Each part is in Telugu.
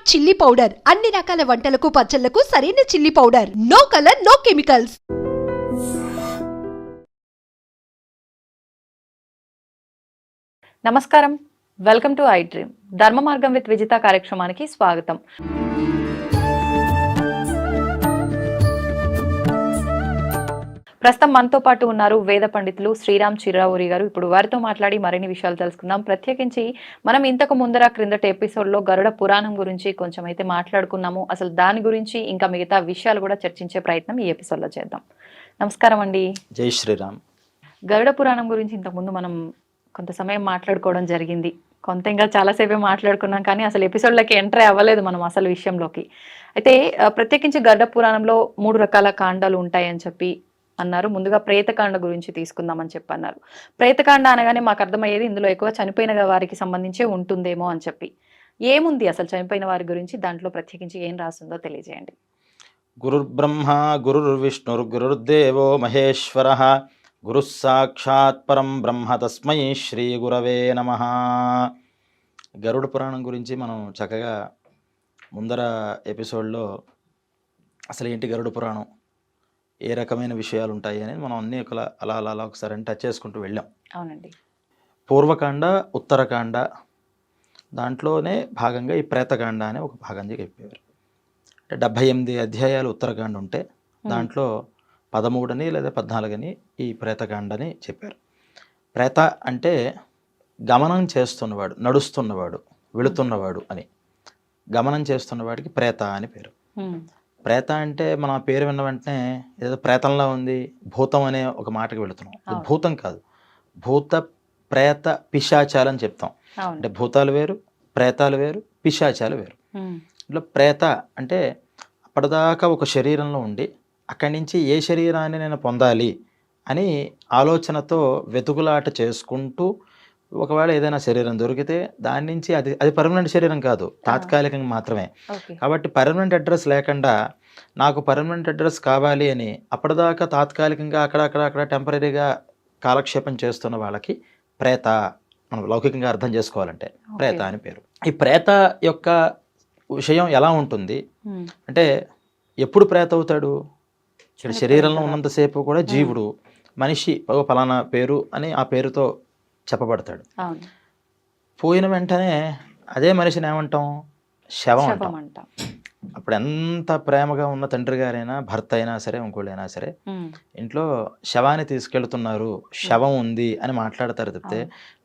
స్టార్ట్ చిల్లీ పౌడర్ అన్ని రకాల వంటలకు పచ్చళ్లకు సరైన chilli powder. No colour, no chemicals. నమస్కారం, welcome to I dream. Dharma Margam with Vijitha కార్యక్రమానికి స్వాగతం. ప్రస్తుతం మనతో పాటు ఉన్నారు వేద పండితులు శ్రీరామ్ చిరావూరి గారు. ఇప్పుడు వారితో మాట్లాడి మరిన్ని విషయాలు తెలుసుకుందాం. ప్రత్యేకించి మనం ఇంతకు ముందర క్రిందటి ఎపిసోడ్లో గరుడ పురాణం గురించి కొంచెం అయితే మాట్లాడుకున్నాము. అసలు దాని గురించి ఇంకా మిగతా విషయాలు కూడా చర్చించే ప్రయత్నం ఈ ఎపిసోడ్లో చేద్దాం. నమస్కారం అండి. జై శ్రీరామ్. గరుడ పురాణం గురించి ఇంతకుముందు మనం కొంత సమయం మాట్లాడుకోవడం జరిగింది. కొంత ఇంకా చాలాసేపే మాట్లాడుకున్నాం, కానీ అసలు ఎపిసోడ్లోకి ఎంటర్ అవ్వలేదు మనం అసలు విషయంలోకి. అయితే ప్రత్యేకించి గరుడ పురాణంలో 3 రకాల కాండాలు ఉంటాయని చెప్పి అన్నారు. ముందుగా ప్రేతకాండ గురించి తీసుకుందామని చెప్పి అన్నారు. ప్రేతకాండ అనగానే మాకు అర్థమయ్యేది ఇందులో ఎక్కువ చనిపోయిన వారికి సంబంధించే ఉంటుందేమో అని చెప్పి. ఏముంది అసలు చనిపోయిన వారి గురించి, దాంట్లో ప్రత్యేకించి ఏం రాస్తుందో తెలియజేయండి. గురుర్బ్రహ్మ గురుర్విష్ణుర్ గురుర్దేవో మహేశ్వరః గురుః సాక్షాత్ పరం బ్రహ్మ తస్మై శ్రీ గురవే నమః. గరుడ పురాణం గురించి మనం చక్కగా ముందర ఎపిసోడ్లో అసలు ఏంటి గరుడ పురాణం, ఏ రకమైన విషయాలు ఉంటాయి అనేది మనం అన్నీ అలా అలా ఒకసారి టచ్ చేసుకుంటూ వెళ్ళాం. అవునండి. పూర్వకాండ, ఉత్తరకాండ, దాంట్లోనే భాగంగా ఈ ప్రేతకాండ అనే ఒక భాగంగా చెప్పేవారు. అంటే 78 అధ్యాయాలు ఉత్తరకాండ ఉంటే దాంట్లో 13 లేదా 14 ఈ ప్రేతకాండని చెప్పారు. ప్రేత అంటే గమనం చేస్తున్నవాడు, నడుస్తున్నవాడు, వెళుతున్నవాడు అని. గమనం చేస్తున్నవాడికి ప్రేత అని పేరు. ప్రేత అంటే మన పేరు విన్న వెంటనే ఏదో ప్రేతంలా ఉంది, భూతం అనే ఒక మాటకి వెళుతున్నాం. అది భూతం కాదు, భూత ప్రేత పిశాచాలు అని చెప్తాం. అంటే భూతాలు వేరు, ప్రేతాలు వేరు, పిశాచాలు వేరు. ఇట్లా ప్రేత అంటే అప్పటిదాకా ఒక శరీరంలో ఉండి అక్కడి నుంచి ఏ శరీరాన్ని నేను పొందాలి అని ఆలోచనతో వెతుకులాట చేసుకుంటూ ఒకవేళ ఏదైనా శరీరం దొరికితే దాని నుంచి అది పర్మనెంట్ శరీరం కాదు, తాత్కాలికంగా మాత్రమే. కాబట్టి పర్మనెంట్ అడ్రస్ లేకుండా నాకు పర్మనెంట్ అడ్రస్ కావాలి అని అప్పటిదాకా తాత్కాలికంగా అక్కడ టెంపరీగా కాలక్షేపం చేస్తున్న వాళ్ళకి ప్రేత, మనం లౌకికంగా అర్థం చేసుకోవాలంటే ప్రేత అని పేరు. ఈ ప్రేత యొక్క విషయం ఎలా ఉంటుంది అంటే, ఎప్పుడు ప్రేత అవుతాడు? ఇక్కడ శరీరంలో ఉన్నంతసేపు కూడా జీవుడు, మనిషి ఫలానా పేరు అని ఆ పేరుతో చెప్పబడతాడు. పోయిన వెంటనే అదే మనిషిని ఏమంటాం? శవం అంటాం. అప్పుడు ఎంత ప్రేమగా ఉన్న తండ్రి గారైనా, భర్త అయినా సరే, ఇంకోళ్ళైనా సరే ఇంట్లో శవాన్ని తీసుకెళ్తున్నారు, శవం ఉంది అని మాట్లాడతారు తప్పితే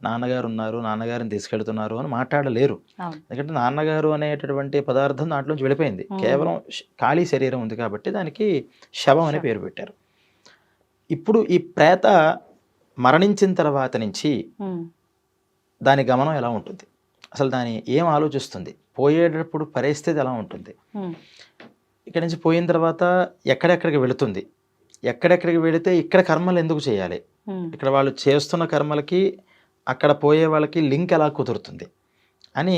నాన్నగారు ఉన్నారు, నాన్నగారిని తీసుకెళ్తున్నారు అని మాట్లాడలేరు. ఎందుకంటే నాన్నగారు అనేటటువంటి పదార్థం దాంట్లోంచి వెళ్ళిపోయింది. కేవలం ఖాళీ శరీరం ఉంది కాబట్టి దానికి శవం అనే పేరు పెట్టారు. ఇప్పుడు ఈ ప్రేత మరణించిన తర్వాత నుంచి దాని గమనం ఎలా ఉంటుంది, అసలు దాని ఏం ఆలోచిస్తుంది, పోయేటప్పుడు పరిస్థితి ఎలా ఉంటుంది, ఇక్కడి నుంచి పోయిన తర్వాత ఎక్కడెక్కడికి వెళుతుంది, ఎక్కడెక్కడికి వెళితే ఇక్కడ కర్మలు ఎందుకు చేయాలి, ఇక్కడ వాళ్ళు చేస్తున్న కర్మలకి అక్కడ పోయే వాళ్ళకి లింక్ ఎలా కుదురుతుంది అని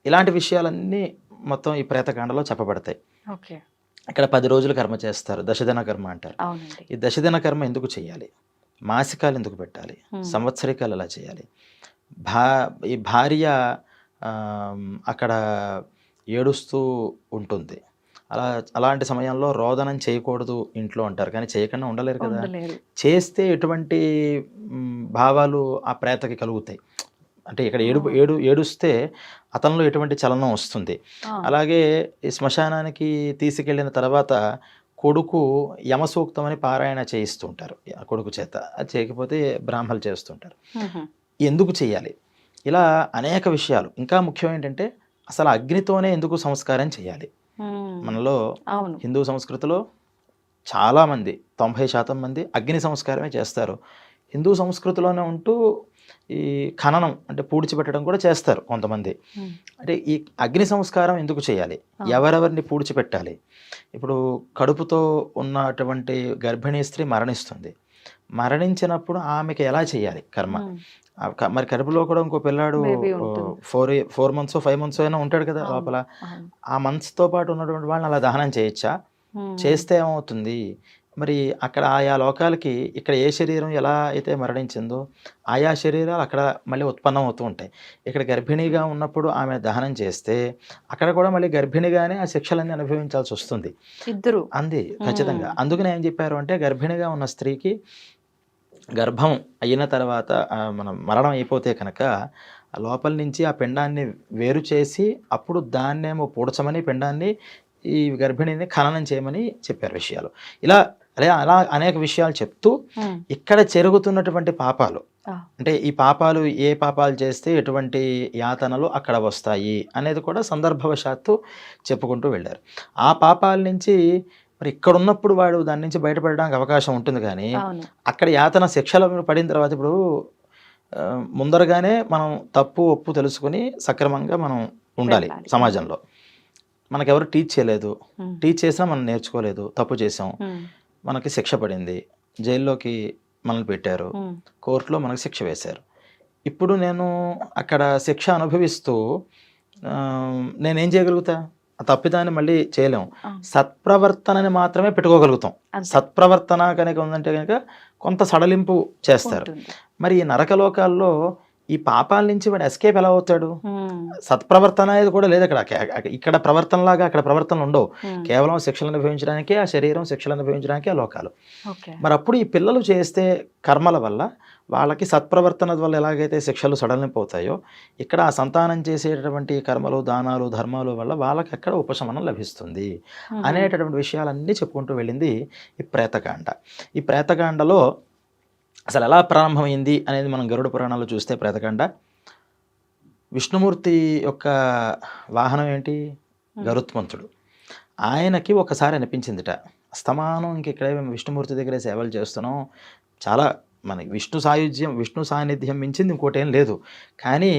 ఇలాంటి విషయాలన్నీ మొత్తం ఈ ప్రేతకాండలో చెప్పబడతాయి. ఇక్కడ 10 రోజులు కర్మ చేస్తారు, దశదిన కర్మ అంటారు. ఈ దశదిన కర్మ ఎందుకు చేయాలి, మాసికాలు ఎందుకు పెట్టాలి, సంవత్సరికాలు ఎలా చేయాలి, ఈ భార్య అక్కడ ఏడుస్తూ ఉంటుంది, అలాంటి సమయంలో రోదనం చేయకూడదు ఇంట్లో అంటారు, కానీ చేయకుండా ఉండలేరు కదా. చేస్తే ఎటువంటి భావాలు ఆ ప్రేతకి కలుగుతాయి అంటే, ఇక్కడ ఏడుస్తే అతనిలో ఎటువంటి చలనం వస్తుంది. అలాగే ఈ శ్మశానానికి తీసుకెళ్ళిన తర్వాత కొడుకు యమసూక్తం అని పారాయణ చేయిస్తుంటారు కొడుకు చేత, అది చేయకపోతే బ్రాహ్మలు చేస్తుంటారు. ఎందుకు చేయాలి, ఇలా అనేక విషయాలు. ఇంకా ముఖ్యం ఏంటంటే అసలు అగ్నితోనే ఎందుకు సంస్కారం చేయాలి. మనలో హిందూ సంస్కృతిలో చాలామంది 90% మంది అగ్ని సంస్కారమే చేస్తారు. హిందూ సంస్కృతిలోనే ఉంటూ ఈ ఖననం అంటే పూడ్చిపెట్టడం కూడా చేస్తారు కొంతమంది. అంటే ఈ అగ్ని సంస్కారం ఎందుకు చేయాలి, ఎవరెవరిని పూడ్చిపెట్టాలి. ఇప్పుడు కడుపుతో ఉన్నటువంటి గర్భిణీ స్త్రీ మరణిస్తుంది, మరణించినప్పుడు ఆమెకి ఎలా చేయాలి కర్మ. మరి కడుపులో కూడా ఇంకో పిల్లాడు 4 months 5 months అయినా ఉంటాడు కదా లోపల. ఆ మంత్స్తో పాటు ఉన్నటువంటి వాళ్ళని అలా దహనం చేయొచ్చా, చేస్తే ఏమవుతుంది, మరి అక్కడ ఆయా లోకాలకి ఇక్కడ ఏ శరీరం ఎలా అయితే మరణించిందో ఆయా శరీరాలు అక్కడ మళ్ళీ ఉత్పన్నం అవుతూ ఉంటాయి. ఇక్కడ గర్భిణీగా ఉన్నప్పుడు ఆమె దహనం చేస్తే అక్కడ కూడా మళ్ళీ గర్భిణిగానే ఆ శిక్షలన్నీ అనుభవించాల్సి వస్తుంది. ఇద్దరు అంది ఖచ్చితంగా. అందుకని ఏం చెప్పారు అంటే గర్భిణిగా ఉన్న స్త్రీకి గర్భం అయిన తర్వాత మనం మరణం అయిపోతే కనుక లోపల నుంచి ఆ పిండాన్ని వేరు చేసి అప్పుడు దాన్నేమో పూడ్చమని పిండాన్ని ఈ గర్భిణిని ఖననం చేయమని చెప్పారు విషయాలు. ఇలా అలా అనేక విషయాలు చెప్తూ ఇక్కడ జరుగుతున్నటువంటి పాపాలు అంటే ఈ పాపాలు ఏ పాపాలు చేస్తే ఎటువంటి యాతనలు అక్కడ వస్తాయి అనేది కూడా సందర్భవశాత్తు చెప్పుకుంటూ వెళ్ళారు. ఆ పాపాల నుంచి మరి ఇక్కడ ఉన్నప్పుడు వాడు దాని నుంచి బయటపడడానికి అవకాశం ఉంటుంది, కానీ అక్కడ యాతన శిక్షలు పడిన తర్వాత ఇప్పుడు ముందరగానే మనం తప్పు ఒప్పు తెలుసుకుని సక్రమంగా మనం ఉండాలి సమాజంలో. మనకెవరు టీచ్ చేయలేదు, టీచ్ చేసినా మనం నేర్చుకోలేదు, తప్పు చేసాం, మనకి శిక్ష పడింది, జైల్లోకి మనల్ని పెట్టారు, కోర్టులో మనకు శిక్ష వేశారు. ఇప్పుడు నేను అక్కడ శిక్ష అనుభవిస్తూ నేనేం చేయగలుగుతా? ఆ తప్పిదాన్ని మళ్ళీ చేయలేము. సత్ప్రవర్తనని మాత్రమే పెట్టుకోగలుగుతాం. సత్ప్రవర్తన కనుక ఉందంటే కనుక కొంత సడలింపు చేస్తారు. మరి ఈ నరకలోకాల్లో ఈ పాపాల నుంచి వాడు ఎస్కేప్ ఎలా అవుతాడు? సత్ప్రవర్తన అనేది కూడా లేదు అక్కడ. ఇక్కడ ప్రవర్తనలాగా అక్కడ ప్రవర్తనలు ఉండవు. కేవలం శిక్షలు అనుభవించడానికే ఆ శరీరం, శిక్షలు అనుభవించడానికే ఆ లోకాలు. మరి అప్పుడు ఈ పిల్లలు చేస్తే కర్మల వల్ల వాళ్ళకి సత్ప్రవర్తన వల్ల ఎలాగైతే శిక్షలు సడలింపోతాయో ఇక్కడ ఆ సంతానం చేసేటటువంటి కర్మలు, దానాలు, ధర్మాలు వల్ల వాళ్ళకి ఎక్కడ ఉపశమనం లభిస్తుంది అనేటటువంటి విషయాలన్నీ చెప్పుకుంటూ వెళ్ళింది ఈ ప్రేతకాండ. ఈ ప్రేతకాండలో అసలు ఎలా ప్రారంభమైంది అనేది మనం గరుడ పురాణాలు చూస్తే ప్రేతకాండ విష్ణుమూర్తి యొక్క వాహనం ఏంటి? గరుత్మంతుడు. ఆయనకి ఒకసారి అనిపించిందిట, అస్తమానం ఇంక ఇక్కడే విష్ణుమూర్తి దగ్గరే సేవలు చేస్తున్నాం, చాలా మనకి విష్ణు సాన్నిధ్యం మించింది ఇంకోటి ఏం లేదు. కానీ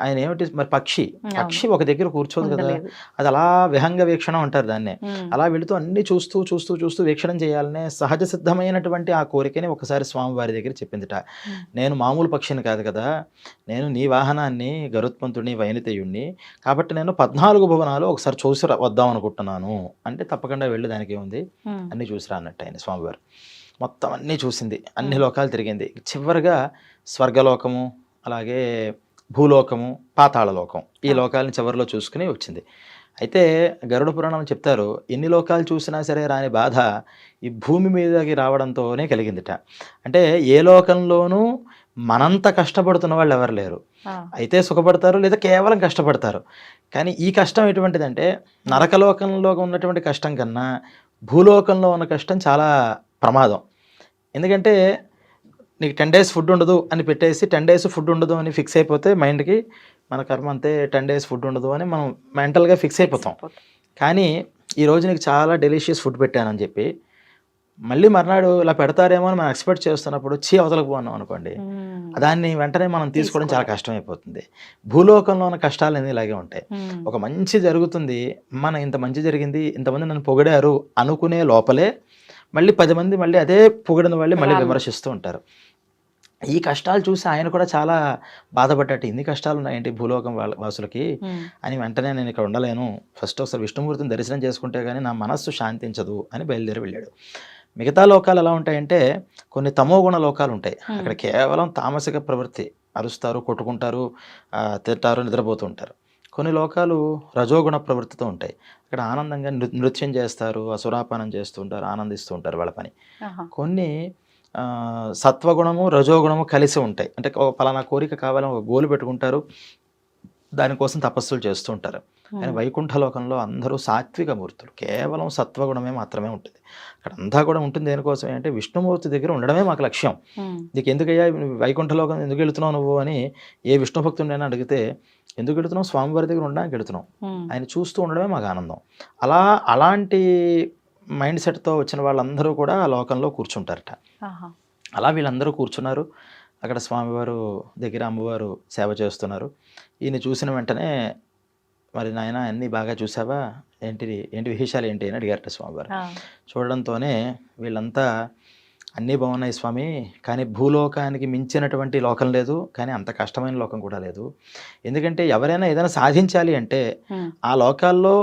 ఆయన ఏమిటి మరి పక్షి ఒక దగ్గర కూర్చోదు కదా, అది అలా విహంగ వీక్షణం అంటారు దాన్నే. అలా వెళుతూ అన్ని చూస్తూ చూస్తూ చూస్తూ వీక్షణం చేయాలనే సహజ సిద్ధమైనటువంటి ఆ కోరికని ఒకసారి స్వామివారి దగ్గర చెప్పిందిట. నేను మామూలు పక్షిని కాదు కదా, నేను నీ వాహనాన్ని గరుత్మంతుడిని, వైనతేయుడిని, కాబట్టి నేను 14 భువనాలు ఒకసారి చూసి వద్దాం అనుకుంటున్నాను అంటే తప్పకుండా వెళ్ళి దానికి ఏముంది అన్ని చూసిరా అన్నట్టు ఆయన స్వామివారు. మొత్తం అన్నీ చూసింది, అన్ని లోకాలు తిరిగింది. చివరిగా స్వర్గలోకము, అలాగే భూలోకము, పాతాళలోకం, ఈ లోకాలను చివరిలో చూసుకుని వచ్చింది. అయితే గరుడ పురాణం చెప్తారు, ఎన్ని లోకాలు చూసినా సరే రాని బాధ ఈ భూమి మీదకి రావడంతోనే కలిగిందిట. అంటే ఏ లోకంలోనూ మనంత కష్టపడుతున్న వాళ్ళు ఎవరు లేరు. అయితే సుఖపడతారు లేదా కేవలం కష్టపడతారు. కానీ ఈ కష్టం ఎటువంటిదంటే నరకలోకంలో ఉన్నటువంటి కష్టం కన్నా భూలోకంలో ఉన్న కష్టం చాలా ప్రమాదం. ఎందుకంటే నీకు 10 days ఫుడ్ ఉండదు అని పెట్టేసి 10 days ఫుడ్ ఉండదు అని ఫిక్స్ అయిపోతే మైండ్కి మన కర్మ అంతే, 10 days ఫుడ్ ఉండదు అని మనం మెంటల్గా ఫిక్స్ అయిపోతాం. కానీ ఈరోజు నీకు చాలా డెలిషియస్ ఫుడ్ పెట్టానని చెప్పి మళ్ళీ మర్నాడు ఇలా పెడతారేమో అని మనం ఎక్స్పెక్ట్ చేస్తున్నప్పుడు అవతలకు పోన్నాం అనుకోండి, దాన్ని వెంటనే మనం తీసుకోవడం చాలా కష్టమైపోతుంది. భూలోకంలో ఉన్న కష్టాలు అనేది ఇలాగే ఉంటాయి. ఒక మంచి జరుగుతుంది, మన ఇంత మంచి జరిగింది, ఇంతమంది నన్ను పొగిడారు అనుకునే లోపలే మళ్ళీ 10 మంది మళ్ళీ అదే పొగిడిన వాళ్ళు మళ్ళీ విమర్శిస్తూ ఉంటారు. ఈ కష్టాలు చూసి ఆయన కూడా చాలా బాధపడ్డట్టు, ఇన్ని కష్టాలు ఉన్నాయంటే భూలోకం వాసులకి అని. వెంటనే నేను ఇక్కడ ఉండలేను, ఫస్ట్ ఒకసారి విష్ణుమూర్తిని దర్శనం చేసుకుంటే కానీ నా మనస్సు శాంతించదు అని బయలుదేరి వెళ్ళాడు. మిగతా లోకాలు ఎలా ఉంటాయంటే కొన్ని తమోగుణ లోకాలు ఉంటాయి. అక్కడ కేవలం తామసిక ప్రవృత్తి, అరుస్తారు, కొట్టుకుంటారు, తింటారు, నిద్రపోతూ ఉంటారు. కొన్ని లోకాలు రజోగుణ ప్రవృత్తితో ఉంటాయి. అక్కడ ఆనందంగా నృత్యం చేస్తారు, అసురాపానం చేస్తూ ఉంటారు, ఆనందిస్తూ ఉంటారు వాళ్ళ పని. కొన్ని సత్వగుణము, రజోగుణము కలిసి ఉంటాయి. అంటే పలానా కోరిక కావాలని ఒక గోలు పెట్టుకుంటారు, దానికోసం తపస్సులు చేస్తూ ఉంటారు. కానీ వైకుంఠ లోకంలో అందరూ సాత్విక మూర్తులు, కేవలం సత్వగుణమే మాత్రమే ఉంటుంది. అక్కడ అంతా కూడా ఉంటుంది దేనికోసం అంటే విష్ణుమూర్తి దగ్గర ఉండడమే మాకు లక్ష్యం. నీకు ఎందుకయ్యా వైకుంఠ లోకం ఎందుకు వెళుతున్నావు నువ్వు అని ఏ విష్ణు భక్తుడినైనా అడిగితే, ఎందుకు వెళుతున్నావు? స్వామివారి దగ్గర ఉండడానికి వెళుతున్నాం, ఆయన చూస్తూ ఉండడమే మాకు ఆనందం. అలాంటి మైండ్ సెట్తో వచ్చిన వాళ్ళందరూ కూడా ఆ లోకంలో కూర్చుంటారట. అలా వీళ్ళందరూ కూర్చున్నారు. అక్కడ స్వామివారు దగ్గర అమ్మవారు సేవ చేస్తున్నారు. ఈయన చూసిన వెంటనే, మరి నాయన అన్నీ బాగా చూసావా, ఏంటి విశేషాలు ఏంటి అని అడిగారట స్వామివారు. చూడడంతోనే వీళ్ళంతా అన్నీ బాగున్నాయి స్వామి, కానీ భూలోకానికి మించినటువంటి లోకం లేదు, కానీ అంత కష్టమైన లోకం కూడా లేదు. ఎందుకంటే ఎవరైనా ఏదైనా సాధించాలి అంటే ఆ లోకాల్లో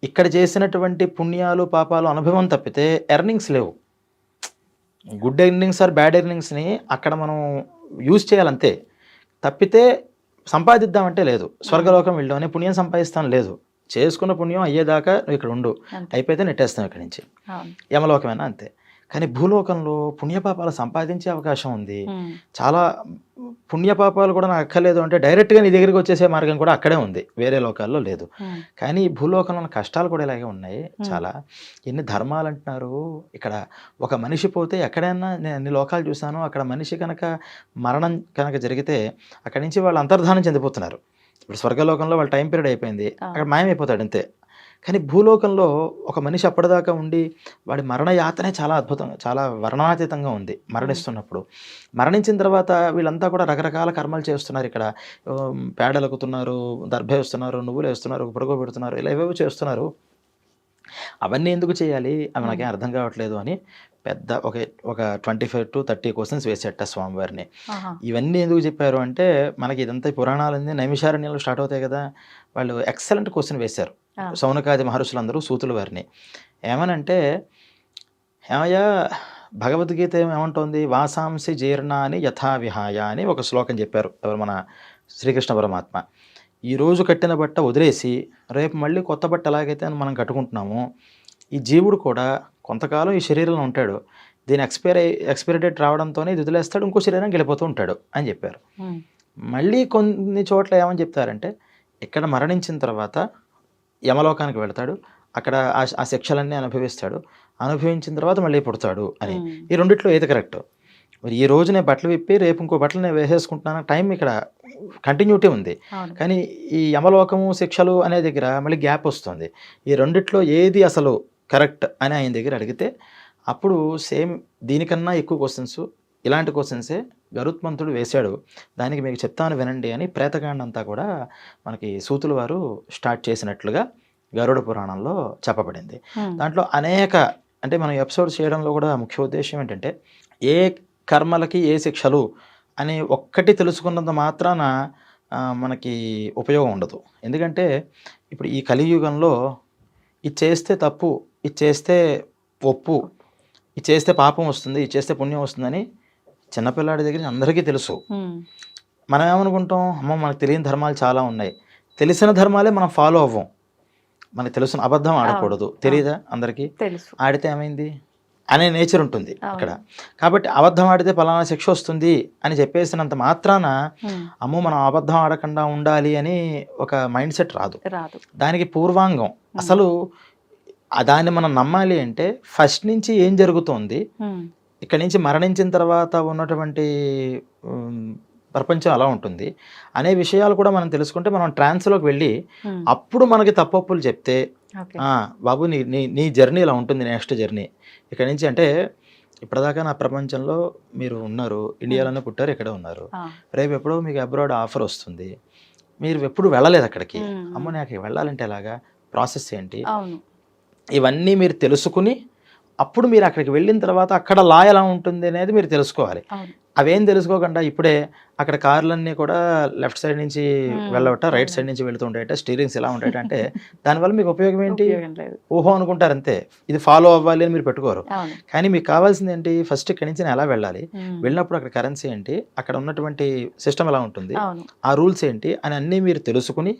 ఇక్కడ చేసినటువంటి పుణ్యాలు పాపాలు అనుభవం తప్పితే ఎర్నింగ్స్ లేవు. గుడ్ ఎర్నింగ్స్ ఆర్ బ్యాడ్ ఎర్నింగ్స్ని అక్కడ మనం యూజ్ చేయాలంతే, తప్పితే సంపాదిద్దామంటే లేదు. స్వర్గలోకం వెళ్ళడం అనే పుణ్యం సంపాదిస్తాం లేదు. చేసుకున్న పుణ్యం అయ్యేదాకా నువ్వు ఇక్కడ ఉండు, అయిపోతే నెట్టేస్తాం ఇక్కడి నుంచి. యమలోకమైనా అంతే. కానీ భూలోకంలో పుణ్యపాపాలు సంపాదించే అవకాశం ఉంది. చాలా పుణ్యపాపాలు కూడా నాకు అక్కర్లేదు అంటే డైరెక్ట్గా నీ దగ్గరికి వచ్చేసే మార్గం కూడా అక్కడే ఉంది, వేరే లోకాల్లో లేదు. కానీ ఈ భూలోకంలో కష్టాలు కూడా ఇలాగే ఉన్నాయి చాలా. ఎన్ని ధర్మాలు అంటున్నారు. ఇక్కడ ఒక మనిషి పోతే ఎక్కడైనా నేను అన్ని లోకాలు చూశాను, అక్కడ మనిషి కనుక మరణం కనుక జరిగితే అక్కడి నుంచి వాళ్ళు అంతర్ధానం చెందిపోతున్నారు. ఇప్పుడు స్వర్గలోకంలో వాళ్ళ టైం పీరియడ్ అయిపోయింది, అక్కడ మాయమైపోతాడు అంతే. కానీ భూలోకంలో ఒక మనిషి అప్పటిదాకా ఉండి వాడి మరణ యాతనే చాలా అద్భుతంగా, చాలా వర్ణనాతీతంగా ఉంది. మరణిస్తున్నప్పుడు, మరణించిన తర్వాత వీళ్ళంతా కూడా రకరకాల కర్మలు చేస్తున్నారు. ఇక్కడ పేడలకుతున్నారు, దర్భ వేస్తున్నారు, నువ్వులు వేస్తున్నారు, పురుగు పెడుతున్నారు, ఇలా ఏవేవో చేస్తున్నారు. అవన్నీ ఎందుకు చేయాలి అవి నాకేం అర్థం కావట్లేదు అని పెద్ద ఒక 25 to 30 క్వశ్చన్స్ వేసేట స్వామివారిని. ఇవన్నీ ఎందుకు చెప్పారు అంటే మనకి ఇదంతా పురాణాలన్నీ నైమిషారణ్యంలో స్టార్ట్ అవుతాయి కదా. వాళ్ళు ఎక్సలెంట్ క్వశ్చన్ వేశారు శౌనకాది మహర్షులందరూ సూతుల వారిని. ఏమనంటే, ఏమయ్యా భగవద్గీత ఏమంటోంది, వాసాంసి జీర్ణాని యథావిహాయ అని ఒక శ్లోకం చెప్పారు ఎవరు, మన శ్రీకృష్ణ పరమాత్మ. ఈరోజు కట్టిన బట్ట వదిలేసి రేపు మళ్ళీ కొత్త బట్ట ఎలాగైతే మనం కట్టుకుంటున్నామో, ఈ జీవుడు కూడా కొంతకాలం ఈ శరీరంలో ఉంటాడు, దీని ఎక్స్పైరీ డేట్ రావడంతోనే ఇది వదిలేస్తాడు, ఇంకో శరీరానికి వెళ్ళిపోతూ ఉంటాడు అని చెప్పారు. మళ్ళీ కొన్ని చోట్ల ఏమని చెప్తారంటే, ఇక్కడ మరణించిన తర్వాత యమలోకానికి వెళ్తాడు, అక్కడ ఆ శిక్షలన్నీ అనుభవించిన తర్వాత మళ్ళీ పుడతాడు అని. ఈ రెండిట్లో ఏది కరెక్ట్? మరి ఈ రోజు నేను బట్టలు విప్పి రేపు ఇంకో బట్టలు నేను వేసేసుకుంటున్నాను, టైం ఇక్కడ కంటిన్యూటీ ఉంది. కానీ ఈ యమలోకము శిక్షలు అనే దగ్గర మళ్ళీ గ్యాప్ వస్తుంది. ఈ రెండిట్లో ఏది అసలు కరెక్ట్ అని ఆయన దగ్గర అడిగితే అప్పుడు సేమ్ దీనికన్నా ఎక్కువ క్వశ్చన్స్, ఇలాంటి క్వశ్చన్సే గరుత్మంతుడు వేశాడు. దానికి మీకు చెప్తాను వినండి అని ప్రేతకాండ అంతా కూడా మనకి సూతుల వారు స్టార్ట్ చేసినట్లుగా గరుడ పురాణంలో చెప్పబడింది. దాంట్లో అనేక, అంటే మనం ఎపిసోడ్స్ చేయడంలో కూడా ముఖ్య ఉద్దేశం ఏంటంటే, ఏ కర్మలకి ఏ శిక్షలు అని ఒక్కటి తెలుసుకున్నంత మాత్రాన మనకి ఉపయోగం ఉండదు. ఎందుకంటే ఇప్పుడు ఈ కలియుగంలో ఇది చేస్తే తప్పు, ఇది చేస్తే ఒప్పు, ఇది చేస్తే పాపం వస్తుంది, ఇది చేస్తే పుణ్యం వస్తుందని చిన్నపిల్లాడి దగ్గర అందరికీ తెలుసు. మనం ఏమనుకుంటాం, అమ్మ మనకు తెలియని ధర్మాలు చాలా ఉన్నాయి, తెలిసిన ధర్మాలే మనం ఫాలో అవ్వం. మనకు తెలుసు అబద్ధం ఆడకూడదు, తెలియదా అందరికీ, ఆడితే ఏమైంది అనే నేచర్ ఉంటుంది ఇక్కడ. కాబట్టి అబద్ధం ఆడితే పలానా శిక్ష వస్తుంది అని చెప్పేసినంత మాత్రాన అమ్మో మనం అబద్ధం ఆడకుండా ఉండాలి అని ఒక మైండ్ సెట్ రాదు. దానికి పూర్వాంగం అసలు దాన్ని మనం నమ్మాలి అంటే ఫస్ట్ నుంచి ఏం జరుగుతోంది, ఇక్కడ నుంచి మరణించిన తర్వాత ఉన్నటువంటి ప్రపంచం అలా ఉంటుంది అనే విషయాలు కూడా మనం తెలుసుకుంటే మనం ట్రాన్స్లోకి వెళ్ళి అప్పుడు మనకి తప్పొప్పులు చెప్తే, బాబు నీ జర్నీ ఇలా ఉంటుంది, నెక్స్ట్ జర్నీ ఇక్కడ నుంచి. అంటే ఇప్పటిదాకా నా ప్రపంచంలో మీరు ఉన్నారు, ఇండియాలోనే పుట్టారు, ఇక్కడే ఉన్నారు, రేపు ఎప్పుడో మీకు అబ్రాడ్ ఆఫర్ వస్తుంది, మీరు ఎప్పుడు వెళ్ళలేదు అక్కడికి, అమ్మ నాకు వెళ్ళాలంటే ఎలాగా, ప్రాసెస్ ఏంటి, ఇవన్నీ మీరు తెలుసుకుని అప్పుడు మీరు అక్కడికి వెళ్ళిన తర్వాత అక్కడ లా ఎలా ఉంటుంది అనేది మీరు తెలుసుకోవాలి. అవేం తెలుసుకోకుండా ఇప్పుడే అక్కడ కార్లన్నీ కూడా లెఫ్ట్ సైడ్ నుంచి వెళ్ళవట, రైట్ సైడ్ నుంచి వెళుతూ ఉంటాయట, స్టీరింగ్స్ ఎలా ఉంటాయట అంటే దానివల్ల మీకు ఉపయోగం ఏంటి? ఊహో అనుకుంటారు అంతే, ఇది ఫాలో అవ్వాలి అని మీరు పెట్టుకోరు. కానీ మీకు కావాల్సింది ఏంటి, ఫస్ట్ ఇక్కడి నుంచి నేను ఎలా వెళ్ళాలి, వెళ్ళినప్పుడు అక్కడ కరెన్సీ ఏంటి, అక్కడ ఉన్నటువంటి సిస్టమ్ ఎలా ఉంటుంది, ఆ రూల్స్ ఏంటి అని అన్నీ మీరు తెలుసుకుని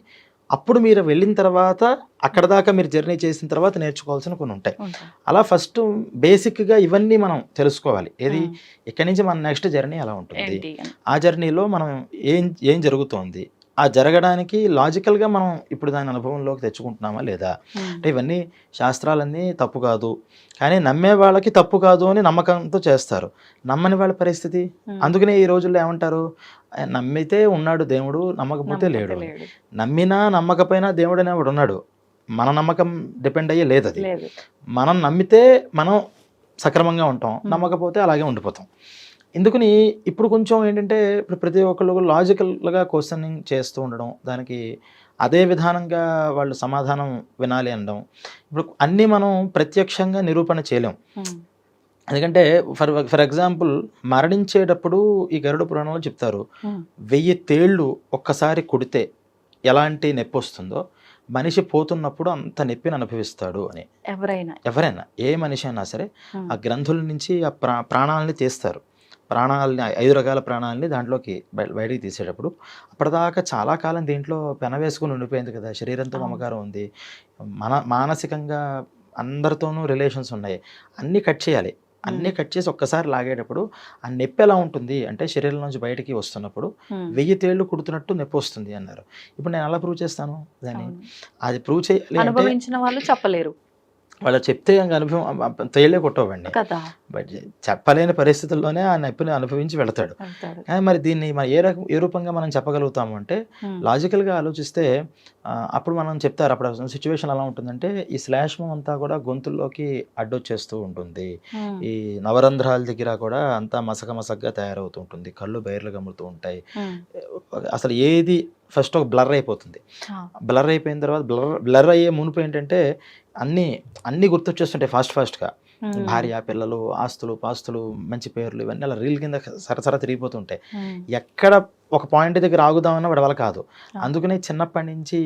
అప్పుడు మీరు వెళ్ళిన తర్వాత అక్కడ దాకా మీరు జర్నీ చేసిన తర్వాత నేర్చుకోవాల్సిన కొన్ని ఉంటాయి. అలా ఫస్ట్ బేసిక్గా ఇవన్నీ మనం తెలుసుకోవాలి. ఏది, ఇక్కడి నుంచి మన నెక్స్ట్ జర్నీ ఎలా ఉంటుంది, ఆ జర్నీలో మనం ఏం జరుగుతోంది, ఆ జరగడానికి లాజికల్గా మనం ఇప్పుడు దాని అనుభవంలోకి తెచ్చుకుంటున్నామా లేదా. అంటే ఇవన్నీ శాస్త్రాలన్నీ తప్పు కాదు, కానీ నమ్మే వాళ్ళకి తప్పు కాదు అని నమ్మకంతో చేస్తారు. నమ్మని వాళ్ళ పరిస్థితి, అందుకనే ఈ రోజుల్లో ఏమంటారు, నమ్మితే ఉన్నాడు దేవుడు, నమ్మకపోతే లేడు. నమ్మినా నమ్మకపోయినా దేవుడు అనేవాడు ఉన్నాడు, మన నమ్మకం డిపెండ్ అయ్యే లేదు. అది మనం నమ్మితే మనం సక్రమంగా ఉంటాం, నమ్మకపోతే అలాగే ఉండిపోతాం. ఎందుకని ఇప్పుడు కొంచెం ఏంటంటే, ఇప్పుడు ప్రతి ఒక్కళ్ళు లాజికల్గా క్వశ్చనింగ్ చేస్తూ ఉండడం, దానికి అదే విధానంగా వాళ్ళు సమాధానం వినాలి అనడం. ఇప్పుడు అన్నీ మనం ప్రత్యక్షంగా నిరూపణ చేయలేం. ఎందుకంటే ఫర్ ఎగ్జాంపుల్ మరణించేటప్పుడు ఈ గరుడ పురాణంలో చెప్తారు, 1000 తేళ్ళు ఒక్కసారి కుడితే ఎలాంటి నొప్పి వస్తుందో మనిషి పోతున్నప్పుడు అంత నొప్పిని అనుభవిస్తాడు అని. ఎవరైనా ఏ మనిషి అయినా సరే ఆ గ్రంథుల నుంచి ఆ ప్రాణాలని తీస్తారు. ప్రాణాలని 5 రకాల ప్రాణాలని దాంట్లోకి బయటికి తీసేటప్పుడు అప్పటిదాకా చాలా కాలం దీంట్లో పెనవేసుకుని ఉండిపోయింది కదా, శరీరంతో మమకారం ఉంది, మానసికంగా అందరితోనూ రిలేషన్స్ ఉన్నాయి, అన్నీ కట్ చేయాలి. అన్నీ కట్ చేసి ఒక్కసారి లాగేటప్పుడు ఆ నొప్పి ఎలా ఉంటుంది అంటే శరీరం నుంచి బయటికి వస్తున్నప్పుడు 1000 తేళ్లు కుడుతున్నట్టు నొప్పి వస్తుంది అన్నారు. ఇప్పుడు నేను ఎలా ప్రూవ్ చేస్తాను దాన్ని? అది ప్రూవ్ చేయాలి అంటే అనుభవించిన వాళ్ళు చెప్పలేరు. వాళ్ళు చెప్తే అనుభవం తేళ్లే కొట్టవండి. బట్ చెప్పలేని పరిస్థితుల్లోనే ఆ నొప్పిని అనుభవించి వెళతాడు. కానీ మరి దీన్ని మరి ఏ రూపంగా మనం చెప్పగలుగుతాము అంటే లాజికల్గా ఆలోచిస్తే అప్పుడు మనం చెప్తారు, అప్పుడు సిచ్యువేషన్ ఎలా ఉంటుందంటే ఈ శ్లేష్మం అంతా కూడా గొంతుల్లోకి అడ్డొచ్చేస్తూ ఉంటుంది, ఈ నవరంధ్రాల దగ్గర కూడా అంతా మసకగా తయారవుతూ ఉంటుంది, కళ్ళు బయర్లు గమ్ముతూ ఉంటాయి, అసలు ఏది ఫస్ట్ ఒక బ్లర్ అయిపోతుంది. బ్లర్ అయిపోయిన తర్వాత బ్లర్ అయ్యే మునుపు ఏంటంటే అన్నీ గుర్తొచ్చేస్తుంటాయి ఫాస్ట్గా. భార్య, పిల్లలు, ఆస్తులు, పాస్తులు, మంచి పేర్లు, ఇవన్నీ అలా రీల్ కింద సరసర తిరిగిపోతుంటాయి. ఎక్కడ ఒక పాయింట్ దగ్గర ఆగుదామన్నా వాడి వల్ల కాదు. అందుకనే చిన్నప్పటి నుంచి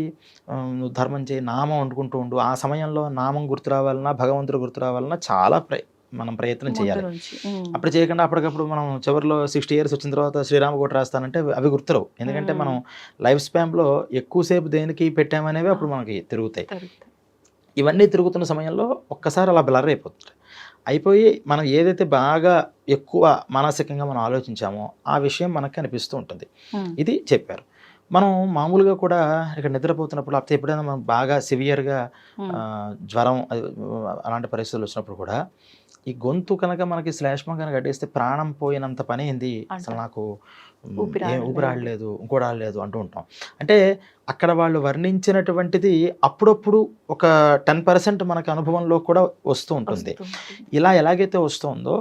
నువ్వు ధర్మం చేయి, నామం వండుకుంటూ ఉండు. ఆ సమయంలో నామం గుర్తు రావాలన్నా, భగవంతుడు గుర్తు రావాలన్నా చాలా మనం ప్రయత్నం చేయాలి. అప్పుడు చేయకుండా అప్పటికప్పుడు మనం చివరిలో 60 years వచ్చిన తర్వాత శ్రీరామ కోట రాస్తానంటే అవి గుర్తురావు. ఎందుకంటే మనం లైఫ్ స్పాన్లో ఎక్కువసేపు దేనికి పెట్టామనేవి అప్పుడు మనకి తిరుగుతాయి. ఇవన్నీ తిరుగుతున్న సమయంలో ఒక్కసారి అలా బ్లర్ అయిపోయి మనం ఏదైతే బాగా ఎక్కువ మానసికంగా మనం ఆలోచించామో ఆ విషయం మనకు అనిపిస్తూ ఉంటుంది. ఇది చెప్పారు. మనం మామూలుగా కూడా ఇక్కడ నిద్రపోతున్నప్పుడు లేకపోతే ఎప్పుడైనా మనం బాగా సివియర్గా జ్వరం అలాంటి పరిస్థితులు వచ్చినప్పుడు కూడా ఈ గొంతు కనుక మనకి శ్లేష్మం కనుక కట్టేస్తే ప్రాణం పోయినంత పని ఏంది, అసలు నాకు ఊపిరాడలేదు, ఇంకోడాడలేదు అంటూ ఉంటాం. అంటే అక్కడ వాళ్ళు వర్ణించినటువంటిది అప్పుడప్పుడు ఒక 10% మనకు అనుభవంలో కూడా వస్తూ ఉంటుంది. ఇలా ఎలాగైతే వస్తుందో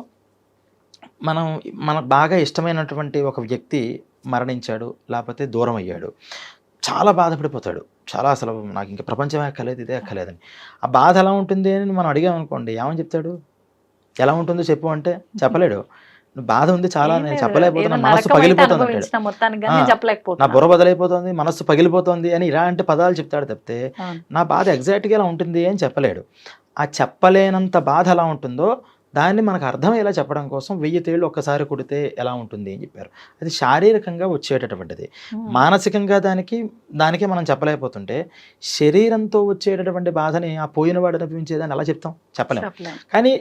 మనకు బాగా ఇష్టమైనటువంటి ఒక వ్యక్తి మరణించాడు, లేకపోతే దూరం అయ్యాడు, చాలా బాధపడిపోతాడు, చాలా అసలు నాకు ఇంకా ప్రపంచమే అక్కర్లేదు, ఇదే అక్కర్లేదని. ఆ బాధ ఎలా ఉంటుంది అని మనం అడిగామనుకోండి, ఏమని చెప్తాడు? ఎలా ఉంటుందో చెప్పు అంటే చెప్పలేడు. బాధ ఉంది చాలా, నేను చెప్పలేకపోతున్నా, మనస్సు పగిలిపోతుంది అంటాడు, నా బుర్ర బదలైపోతుంది, మనస్సు పగిలిపోతుంది అని ఇలాంటి పదాలు చెప్తాడు తప్పితే నా బాధ ఎగ్జాక్ట్గా ఎలా ఉంటుంది అని చెప్పలేడు. ఆ చెప్పలేనంత బాధ ఎలా ఉంటుందో దాన్ని మనకు అర్థమయ్యేలా చెప్పడం కోసం 1000 తేళ్ళు ఒక్కసారి కుడితే ఎలా ఉంటుంది అని చెప్పారు. అది శారీరకంగా వచ్చేటటువంటిది. మానసికంగా దానికి మనం చెప్పలేకపోతుంటే శరీరంతో వచ్చేటటువంటి బాధని ఆ పోయిన వాడు అనిపించేదాన్ని ఎలా చెప్తాం? చెప్పలేం. కానీ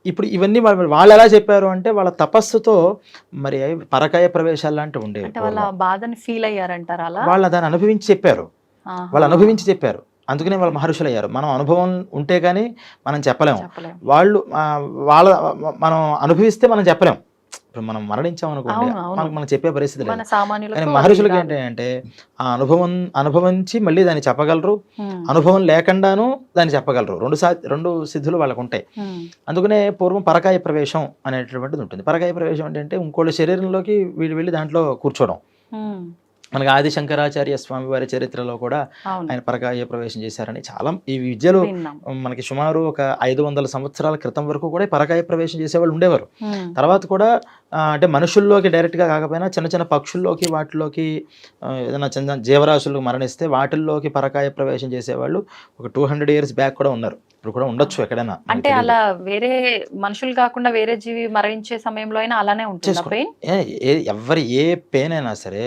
ఇప్పుడు ఇవన్నీ వాళ్ళు ఎలా చెప్పారు అంటే వాళ్ళ తపస్సుతో మరి పరకాయ ప్రవేశాలు లాంటివి ఉండేవి. వాళ్ళు దాన్ని అనుభవించి చెప్పారు. అందుకనే వాళ్ళు మహర్షులు అయ్యారు. మనం అనుభవం ఉంటే కానీ మనం చెప్పలేము. మనం అనుభవిస్తే మనం చెప్పలేం. ఇప్పుడు మనం మరణించామనుకోండి మనం చెప్పే పరిస్థితి లేదు. కానీ మహర్షులకి ఏంటంటే ఆ అనుభవించి మళ్ళీ దాన్ని చెప్పగలరు, అనుభవం లేకుండాను దాన్ని చెప్పగలరు. రెండు సిద్ధులు వాళ్ళకు ఉంటాయి. అందుకనే పూర్వం పరకాయ ప్రవేశం అనేటటువంటిది ఉంటుంది. పరకాయ ప్రవేశం అంటే ఇంకోళ్ళ శరీరంలోకి వీళ్ళు వెళ్ళి దాంట్లో కూర్చోవడం. మనకి ఆది శంకరాచార్య స్వామి వారి చరిత్రలో కూడా ఆయన పరకాయ ప్రవేశం చేశారని చాలా ఈ విద్యలో మనకి సుమారు ఒక 500 సంవత్సరాల క్రితం వరకు కూడా పరకాయ ప్రవేశం చేసేవాళ్ళు ఉండేవారు. తర్వాత కూడా అంటే మనుషుల్లోకి డైరెక్ట్గా కాకపోయినా చిన్న చిన్న పక్షుల్లోకి వాటిలోకి ఏదైనా చిన్న జీవరాశులు మరణిస్తే వాటిల్లోకి పరకాయ ప్రవేశం చేసేవాళ్ళు ఒక 200 years బ్యాక్ కూడా ఉన్నారు. ఇప్పుడు కూడా ఉండొచ్చు ఎక్కడైనా. అంటే అలా వేరే మనుషులు కాకుండా వేరే జీవి మరణించే సమయంలో అయినా అలానే ఉంటుంది. ఎవరి ఏ పెయిన్ అయినా సరే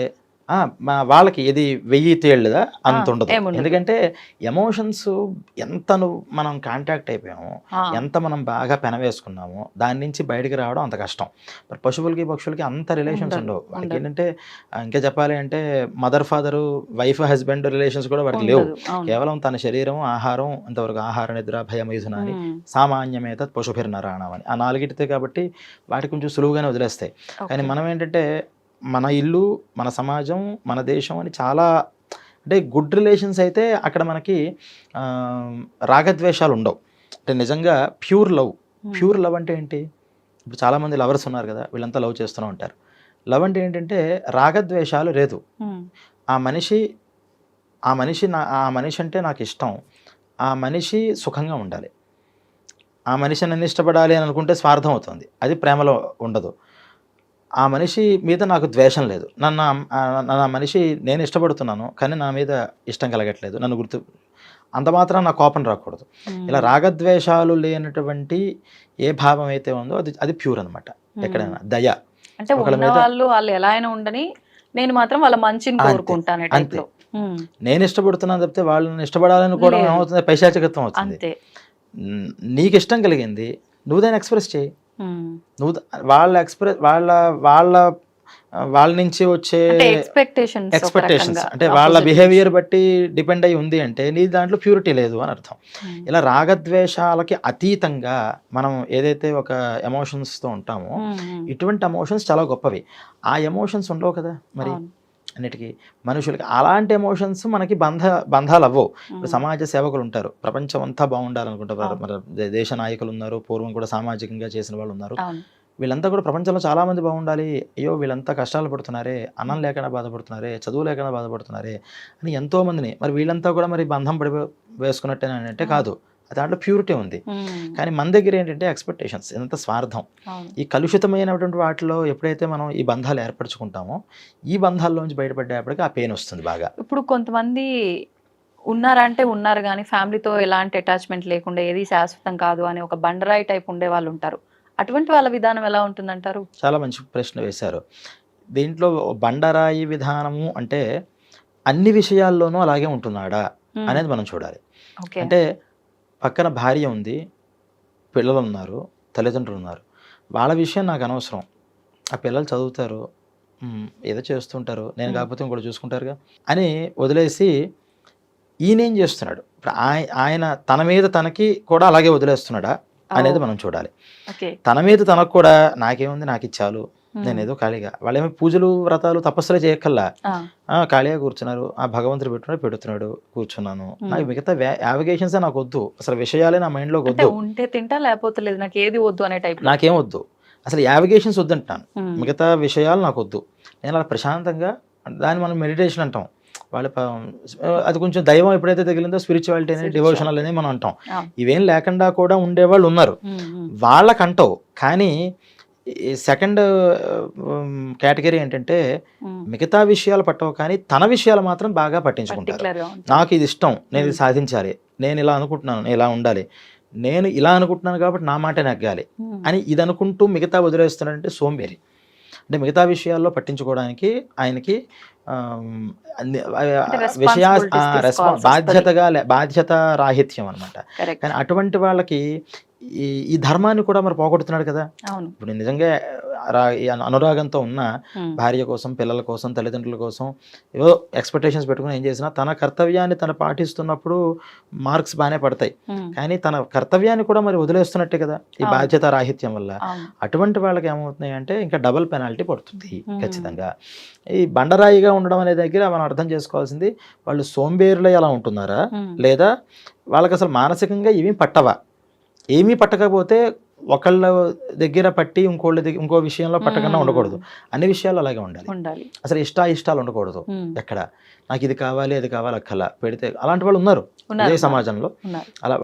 వాళ్ళకి ఇది 1000 తేళ్ళుదా అంత ఉండదు. ఎందుకంటే ఎమోషన్స్ ఎంత మనం కాంటాక్ట్ అయిపోయామో, ఎంత మనం బాగా పెనవేసుకున్నామో దాని నుంచి బయటకు రావడం అంత కష్టం. మరి పశువులకి పక్షులకి అంత రిలేషన్స్ ఉండవు. వాటికి ఏంటంటే ఇంకా చెప్పాలి అంటే mother father wife husband relations కూడా వాటికి లేవు. కేవలం తన శరీరం ఆహారం అంతవరకు, ఆహార నిద్ర భయమైథున అని సామాన్యమేత పశుభిర్నరాణం అని ఆ 4 కాబట్టి వాటికి కొంచెం సులువుగానే వదిలేస్తాయి. కానీ మనం ఏంటంటే మన ఇల్లు, మన సమాజం, మన దేశం అని చాలా అంటే గుడ్ రిలేషన్స్ అయితే అక్కడ మనకి రాగద్వేషాలు ఉండవు. అంటే నిజంగా ప్యూర్ లవ్ అంటే ఏంటి? ఇప్పుడు చాలామంది లవర్స్ ఉన్నారు కదా, వీళ్ళంతా లవ్ చేస్తూనే ఉంటారు. లవ్ అంటే ఏంటంటే రాగద్వేషాలు లేదు. ఆ మనిషి అంటే నాకు ఇష్టం, ఆ మనిషి సుఖంగా ఉండాలి, ఆ మనిషి నన్ను ఇష్టపడాలి అని అనుకుంటే స్వార్థం అవుతుంది, అది ప్రేమలో ఉండదు. ఆ మనిషి మీద నాకు ద్వేషం లేదు, నా మనిషి నేను ఇష్టపడుతున్నాను కానీ నా మీద ఇష్టం కలగట్లేదు, నన్ను అంత మాత్రం నా కోపం రాకూడదు. ఇలా రాగద్వేషాలు లేనటువంటి ఏ భావం అయితే ఉందో అది ప్యూర్ అనమాట. ఎక్కడైనా దయ, అంటే ఉన్న వాళ్ళు ఎలా అయినా ఉండని, నేను మాత్రం వాళ్ళ మంచిని కోరుకుంటాను అంతే. నేను ఇష్టపడుతున్నాను తప్పితే వాళ్ళని ఇష్టపడాలని కూడా ఏమవుతుంది, పైశాచికత్వం అవుతుంది. అంతే. నీకు ఇష్టం కలిగింది నువ్వు దాన్ని ఎక్స్ప్రెస్ చేయి. నువ్వు వాళ్ళ నుంచి వచ్చే ఎక్స్పెక్టేషన్స్ అంటే వాళ్ళ బిహేవియర్ బట్టి డిపెండ్ అయి ఉంది అంటే నీ దాంట్లో ప్యూరిటీ లేదు అని అర్థం. ఇలా రాగద్వేషాలకి అతీతంగా మనం ఏదైతే ఒక ఎమోషన్స్తో ఉంటామో ఇటువంటి ఎమోషన్స్ చాలా గొప్పవి. ఆ ఎమోషన్స్ ఉండవు కదా మరి అన్నిటికీ మనుషులకి. అలాంటి ఎమోషన్స్ మనకి బంధాలు అవ్వవు. ఇప్పుడు సమాజ సేవకులు ఉంటారు, ప్రపంచం అంతా బాగుండాలనుకుంటారు. మన దేశ నాయకులు ఉన్నారు, పూర్వం కూడా సామాజికంగా చేసిన వాళ్ళు ఉన్నారు. వీళ్ళంతా కూడా ప్రపంచంలో చాలామంది బాగుండాలి, అయ్యో వీళ్ళంతా కష్టాలు పడుతున్నారే, అన్నం లేకుండా బాధపడుతున్నారే, చదువు లేకుండా బాధపడుతున్నారే అని ఎంతోమందిని, మరి వీళ్ళంతా కూడా మరి బంధం పడి వేసుకున్నట్టేనంటే కాదు, దాంట్లో ప్యూరిటీ ఉంది. కానీ మన దగ్గర ఏంటంటే ఎక్స్పెక్టేషన్స్, ఎంత స్వార్థం. ఈ కలుషితమైనటువంటి వాటిలో ఎప్పుడైతే మనం ఈ బంధాలు ఏర్పరచుకుంటామో ఈ బంధాల్లోంచి బయటపడేప్పటికి ఆ పెయిన్ వస్తుంది బాగా. ఇప్పుడు కొంతమంది ఉన్నారంటే ఉన్నారు కానీ ఫ్యామిలీతో ఎలాంటి అటాచ్మెంట్ లేకుండా ఏది శాశ్వతం కాదు అని ఒక బండరాయి టైప్ ఉండే వాళ్ళు ఉంటారు. అటువంటి వాళ్ళ విధానం ఎలా ఉంటుందంటారు? చాలా మంచి ప్రశ్న వేశారు. దీంట్లో బండరాయి విధానము అంటే అన్ని విషయాల్లోనూ అలాగే ఉంటున్నాడా అనేది మనం చూడాలి. అంటే పక్కన భార్య ఉంది, పిల్లలు ఉన్నారు, తల్లిదండ్రులు ఉన్నారు, వాళ్ళ విషయం నాకు అనవసరం, ఆ పిల్లలు చదువుతారు, ఏదో చేస్తుంటారు, నేను కాకపోతే ఇంకోటి చూసుకుంటారుగా అని వదిలేసి ఈయనేం చేస్తున్నాడు, ఆయన తన మీద తనకి కూడా అలాగే వదిలేస్తున్నాడా అనేది మనం చూడాలి. తన మీద తనకు కూడా నాకేముంది, నాకు ఇచ్చాలు, నేను ఏదో ఖాళీగా, వాళ్ళేమో పూజలు వ్రతాలు తపస్సులే చేయక్కల్లా, ఖాళీగా కూర్చున్నారు, ఆ భగవంతుడు పెడుతున్నాడు కూర్చున్నాను, నాకు మిగతా యావిగేషన్స్ నాకు వద్దు, అసలు విషయాలే నా మైండ్ లో వద్దు, ఉంటే తింటా లేకపోతే లేదు, నాకు ఏది వద్దు అనే టైప్, నాకేం వద్దు, అసలు యావిగేషన్స్ వద్దంటాను, మిగతా విషయాలు నాకు వద్దు, నేను అలా ప్రశాంతంగా, దాన్ని మనం మెడిటేషన్ అంటాం. అది కొంచెం దైవం ఎప్పుడైతే తగిలిందో స్పిరిచువాలిటీ అనేది, డివోషనల్ అనేది మనం అంటాం. ఇవేం లేకుండా కూడా ఉండేవాళ్ళు ఉన్నారు, వాళ్ళకంటావు. కానీ సెకండ్ కేటగిరీ ఏంటంటే మిగతా విషయాలు పట్టవు కానీ తన విషయాలు మాత్రం బాగా పట్టించుకుంటారు. నాకు ఇది ఇష్టం, నేను ఇది సాధించాలి, నేను ఇలా అనుకుంటున్నాను, నేను ఇలా ఉండాలి, నేను ఇలా అనుకుంటున్నాను కాబట్టి నా మాట నెగ్గాలి అని ఇది అనుకుంటూ మిగతా వదిలేస్తున్నాడంటే సోంబేరి. అంటే మిగతా విషయాల్లో పట్టించుకోవడానికి ఆయనకి బాధ్యత రాహిత్యం అనమాట. కానీ అటువంటి వాళ్ళకి ఈ ధర్మాన్ని కూడా మరి పోగొడుతున్నాడు కదా. ఇప్పుడు నిజంగా అనురాగంతో ఉన్న భార్య కోసం, పిల్లల కోసం, తల్లిదండ్రుల కోసం ఏవో ఎక్స్పెక్టేషన్స్ పెట్టుకుని ఏం చేసినా తన కర్తవ్యాన్ని తను పాటిస్తున్నప్పుడు మార్క్స్ బాగానే పడతాయి. కానీ తన కర్తవ్యాన్ని కూడా మరి వదిలేస్తున్నట్టే కదా ఈ బాధ్యత రాహిత్యం వల్ల. అటువంటి వాళ్ళకి ఏమవుతున్నాయి అంటే ఇంకా డబుల్ పెనాల్టీ పడుతుంది ఖచ్చితంగా. ఈ బండరాయిగా ఉండడం అనే దగ్గర మనం అర్థం చేసుకోవాల్సింది, వాళ్ళు సోంబేరులై అలా ఉంటున్నారా, లేదా వాళ్ళకి అసలు మానసికంగా ఏమీ పట్టవా. ఏమీ పట్టకపోతే ఒకళ్ళ దగ్గర పట్టి ఇంకో విషయంలో పట్టకుండా ఉండకూడదు, అన్ని విషయాలు అలాగే ఉండాలి. అసలు ఇష్టాలు ఉండకూడదు. ఎక్కడ నాకు ఇది కావాలి అది కావాలి అక్కల పెడితే అలాంటి వాళ్ళు ఉన్నారు ఇదే సమాజంలో. అలా